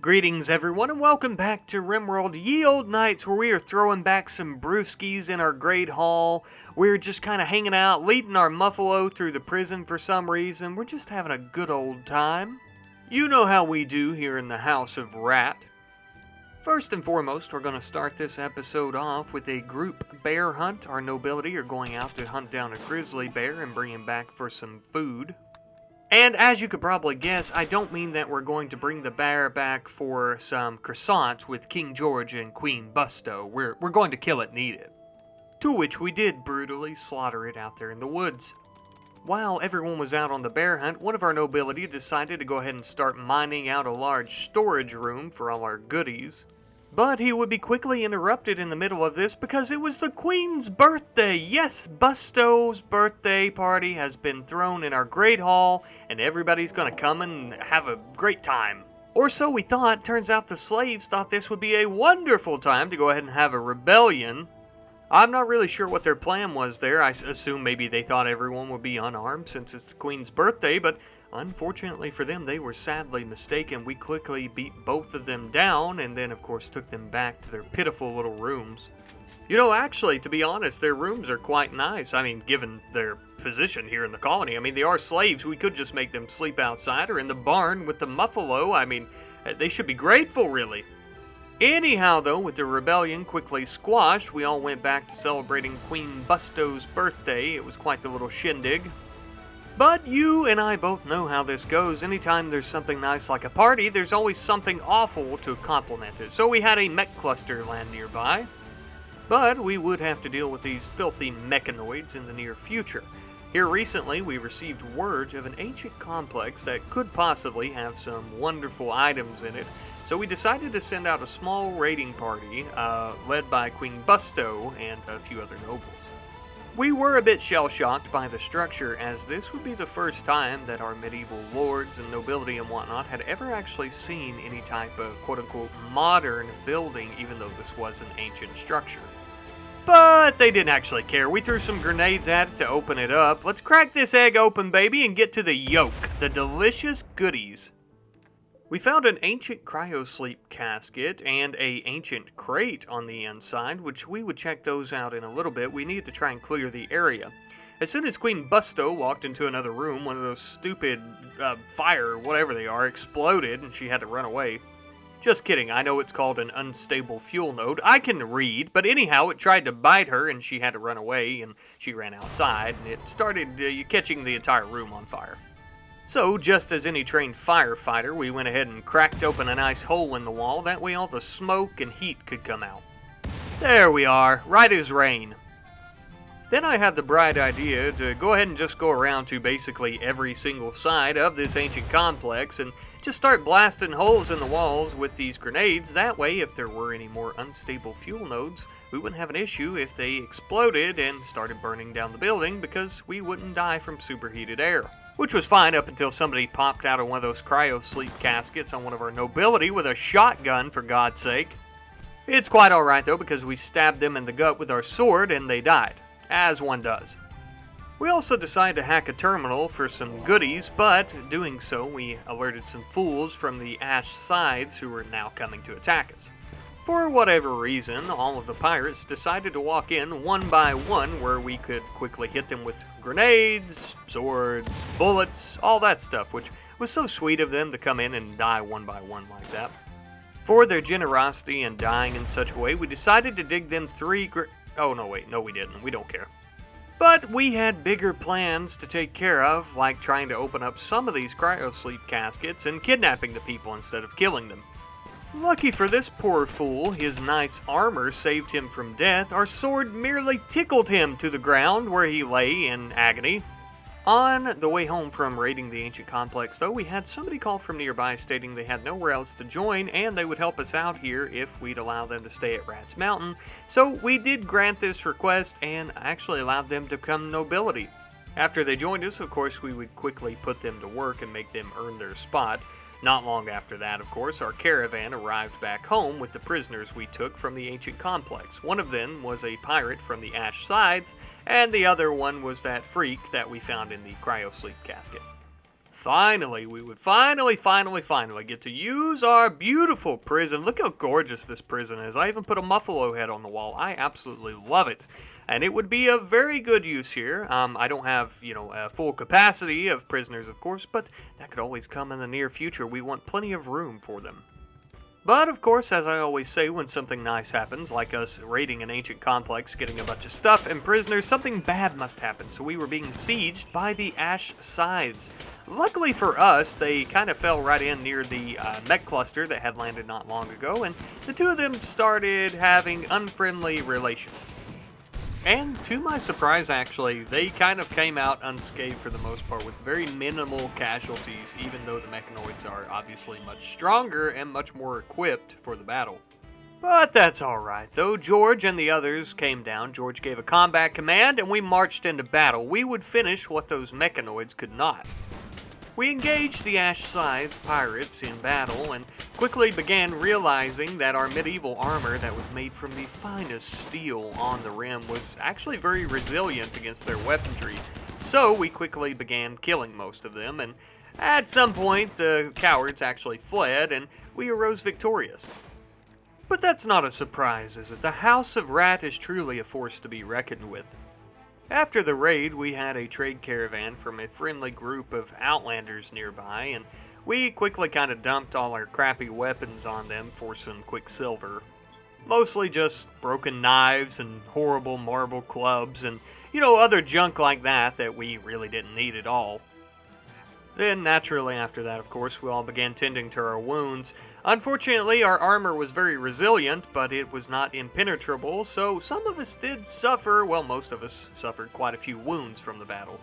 Greetings everyone and welcome back to RimWorld Ye Olde Knights, where we are throwing back some brewskis in our great hall. We're just kind of hanging out, leading our muffalo through the prison for some reason. We're just having a good old time. You know how we do here in the House of Rat. First and foremost, we're going to start this episode off with a group bear hunt. Our nobility are going out to hunt down a grizzly bear and bring him back for some food. And as you could probably guess, I don't mean that we're going to bring the bear back for some croissants with King George and Queen Busto. We're going to kill it and eat it. To which we did brutally slaughter it out there in the woods. While everyone was out on the bear hunt, one of our nobility decided to go ahead and start mining out a large storage room for all our goodies. But he would be quickly interrupted in the middle of this because it was the Queen's birthday. Yes, Busto's birthday party has been thrown in our great hall, and everybody's gonna come and have a great time. Or so we thought. Turns out the slaves thought this would be a wonderful time to go ahead and have a rebellion. I'm not really sure what their plan was there. I assume maybe they thought everyone would be unarmed since it's the Queen's birthday, but unfortunately for them, they were sadly mistaken. We quickly beat both of them down and then, of course, took them back to their pitiful little rooms. You know, actually, to be honest, their rooms are quite nice. I mean, given their position here in the colony. I mean, they are slaves. We could just make them sleep outside or in the barn with the muffalo. I mean, they should be grateful, really. Anyhow, though, with the rebellion quickly squashed, we all went back to celebrating Queen Busto's birthday. It was quite the little shindig. But you and I both know how this goes. Anytime there's something nice like a party, there's always something awful to complement it. So we had a mech cluster land nearby. But we would have to deal with these filthy mechanoids in the near future. Here recently, we received word of an ancient complex that could possibly have some wonderful items in it. So we decided to send out a small raiding party, led by Queen Busto and a few other nobles. We were a bit shell-shocked by the structure, as this would be the first time that our medieval lords and nobility and whatnot had ever actually seen any type of quote-unquote modern building, even though this was an ancient structure. But they didn't actually care. We threw some grenades at it to open it up. Let's crack this egg open, baby, and get to the yolk, the delicious goodies. We found an ancient cryosleep casket and an ancient crate on the inside, which we would check those out in a little bit. We needed to try and clear the area. As soon as Queen Busto walked into another room, one of those stupid fire, whatever they are, exploded and she had to run away. Just kidding, I know it's called an unstable fuel node. I can read, but anyhow, it tried to bite her and she had to run away and she ran outside and it started catching the entire room on fire. So, just as any trained firefighter, we went ahead and cracked open a nice hole in the wall. That way all the smoke and heat could come out. There we are, right as rain. Then I had the bright idea to go ahead and just go around to basically every single side of this ancient complex and just start blasting holes in the walls with these grenades. That way, if there were any more unstable fuel nodes, we wouldn't have an issue if they exploded and started burning down the building because we wouldn't die from superheated air. Which was fine up until somebody popped out of one of those cryo-sleep caskets on one of our nobility with a shotgun, for God's sake. It's quite alright though, because we stabbed them in the gut with our sword and they died, as one does. We also decided to hack a terminal for some goodies, but doing so we alerted some fools from the Ash Sides who were now coming to attack us. For whatever reason, all of the pirates decided to walk in one by one where we could quickly hit them with grenades, swords, bullets, all that stuff, which was so sweet of them to come in and die one by one like that. For their generosity and dying in such a way, we decided to dig them oh no wait, no we didn't, we don't care. But we had bigger plans to take care of, like trying to open up some of these cryosleep caskets and kidnapping the people instead of killing them. Lucky for this poor fool, his nice armor saved him from death. Our sword merely tickled him to the ground where he lay in agony. On the way home from raiding the ancient complex, though, we had somebody call from nearby stating they had nowhere else to join and they would help us out here if we'd allow them to stay at Rat's Mountain. So we did grant this request and actually allowed them to become nobility. After they joined us, of course, we would quickly put them to work and make them earn their spot. Not long after that, of course, our caravan arrived back home with the prisoners we took from the ancient complex. One of them was a pirate from the Ash Sides, and the other one was that freak that we found in the cryosleep casket. we would finally get to use our beautiful prison. Look how gorgeous this prison is. I even put a muffalo head on the wall. I absolutely love it. And it would be a very good use here. I don't have, a full capacity of prisoners, of course, but that could always come in the near future. We want plenty of room for them. But, of course, as I always say, when something nice happens, like us raiding an ancient complex, getting a bunch of stuff and prisoners, something bad must happen. So we were being sieged by the Ash Scythes. Luckily for us, they kind of fell right in near the mech cluster that had landed not long ago, and the two of them started having unfriendly relations. And to my surprise, actually, they kind of came out unscathed for the most part with very minimal casualties, even though the mechanoids are obviously much stronger and much more equipped for the battle. But that's alright, though. George and the others came down. George gave a combat command, and we marched into battle. We would finish what those mechanoids could not. We engaged the Ash Scythe pirates in battle and quickly began realizing that our medieval armor that was made from the finest steel on the rim was actually very resilient against their weaponry. So we quickly began killing most of them, and at some point the cowards actually fled and we arose victorious. But that's not a surprise, is it? The House of Rat is truly a force to be reckoned with. After the raid, we had a trade caravan from a friendly group of outlanders nearby, and we quickly kind of dumped all our crappy weapons on them for some quick silver. Mostly just broken knives and horrible marble clubs and, other junk like that we really didn't need at all. Then, naturally after that, of course, we all began tending to our wounds. Unfortunately, our armor was very resilient, but it was not impenetrable, so some of us did suffer, well, most of us suffered quite a few wounds from the battle.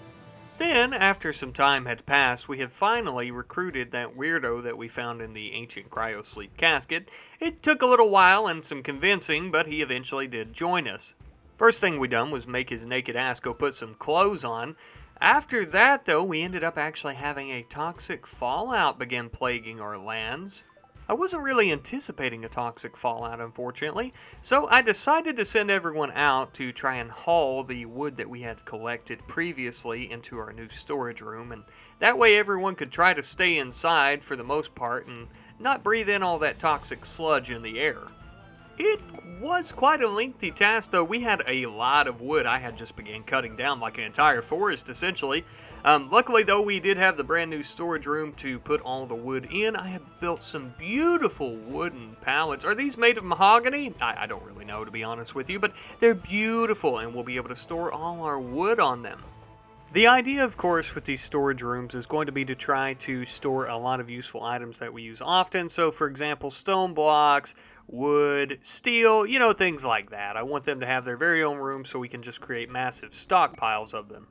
Then, after some time had passed, we had finally recruited that weirdo that we found in the ancient cryosleep casket. It took a little while and some convincing, but he eventually did join us. First thing we done was make his naked ass go put some clothes on. After that, though, we ended up actually having a toxic fallout begin plaguing our lands. I wasn't really anticipating a toxic fallout, unfortunately, so I decided to send everyone out to try and haul the wood that we had collected previously into our new storage room, and that way everyone could try to stay inside for the most part and not breathe in all that toxic sludge in the air. It was quite a lengthy task, though. We had a lot of wood. I had just began cutting down like an entire forest, essentially. Luckily, though, we did have the brand new storage room to put all the wood in. I have built some beautiful wooden pallets. Are these made of mahogany? I don't really know, to be honest with you, but they're beautiful, and we'll be able to store all our wood on them. The idea, of course, with these storage rooms is going to be to try to store a lot of useful items that we use often. So, for example, stone blocks, wood, steel, things like that. I want them to have their very own room so we can just create massive stockpiles of them.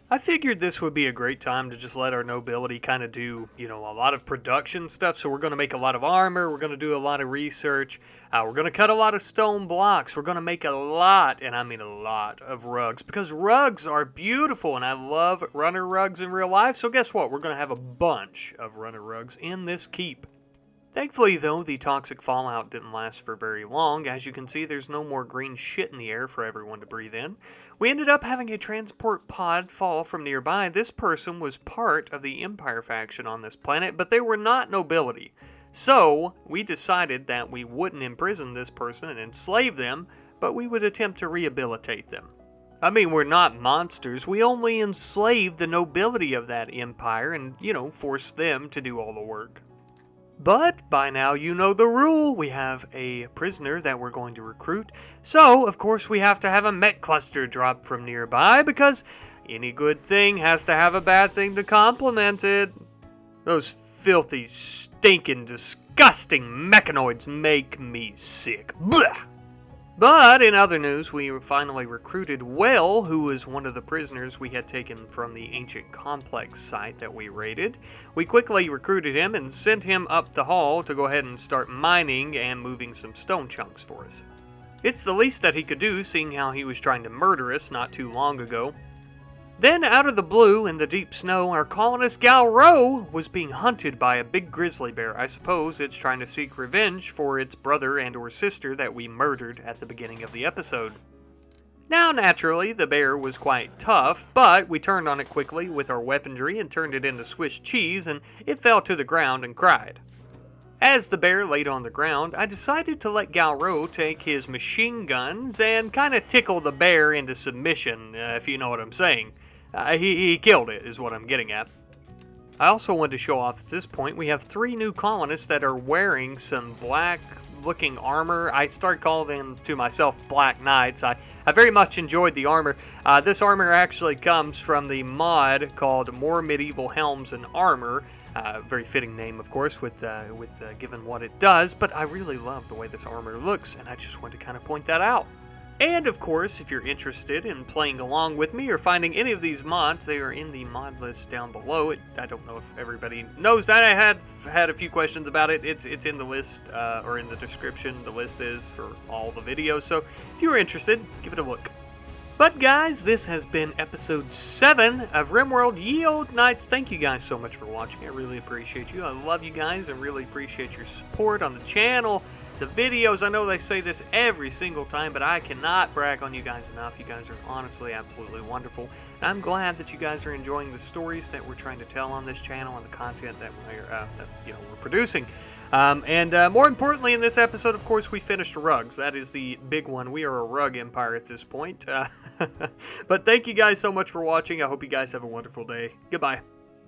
I figured this would be a great time to just let our nobility kind of do, a lot of production stuff. So we're going to make a lot of armor. We're going to do a lot of research. We're going to cut a lot of stone blocks. We're going to make a lot, and I mean a lot, of rugs. Because rugs are beautiful, and I love runner rugs in real life. So guess what? We're going to have a bunch of runner rugs in this keep. Thankfully, though, the toxic fallout didn't last for very long. As you can see, there's no more green shit in the air for everyone to breathe in. We ended up having a transport pod fall from nearby. This person was part of the Empire faction on this planet, but they were not nobility. So, we decided that we wouldn't imprison this person and enslave them, but we would attempt to rehabilitate them. I mean, we're not monsters. We only enslave the nobility of that empire and, force them to do all the work. But by now you know the rule. We have a prisoner that we're going to recruit. So, of course, we have to have a mech cluster drop from nearby because any good thing has to have a bad thing to complement it. Those filthy, stinking, disgusting mechanoids make me sick. Blah! But in other news, we finally recruited Will, who was one of the prisoners we had taken from the ancient complex site that we raided. We quickly recruited him and sent him up the hall to go ahead and start mining and moving some stone chunks for us. It's the least that he could do, seeing how he was trying to murder us not too long ago. Then, out of the blue, in the deep snow, our colonist Galro was being hunted by a big grizzly bear. I suppose it's trying to seek revenge for its brother and or sister that we murdered at the beginning of the episode. Now, naturally, the bear was quite tough, but we turned on it quickly with our weaponry and turned it into Swiss cheese, and it fell to the ground and cried. As the bear laid on the ground, I decided to let Galro take his machine guns and kind of tickle the bear into submission, if you know what I'm saying. He killed it, is what I'm getting at. I also wanted to show off at this point, we have 3 new colonists that are wearing some black looking armor. I started calling them to myself Black Knights. I very much enjoyed the armor. This armor actually comes from the mod called More Medieval Helms and Armor. Very fitting name, of course, with given what it does, but I really love the way this armor looks, and I just wanted to kind of point that out. And of course, if you're interested in playing along with me or finding any of these mods, they are in the mod list down below. I don't know if everybody knows that. I had a few questions about it. It's in the list, or in the description. The list is for all the videos, so if you're interested, give it a look. But guys, this has been episode 7 of RimWorld Ye Olde Knights. Thank you guys so much for watching. I really appreciate you. I love you guys and really appreciate your support on the channel, the videos. I know they say this every single time, but I cannot brag on you guys enough. You guys are honestly absolutely wonderful. And I'm glad that you guys are enjoying the stories that we're trying to tell on this channel and the content that we're producing. More importantly, in this episode, of course, we finished rugs. That is the big one. We are a rug empire at this point. But thank you guys so much for watching. I hope you guys have a wonderful day. Goodbye.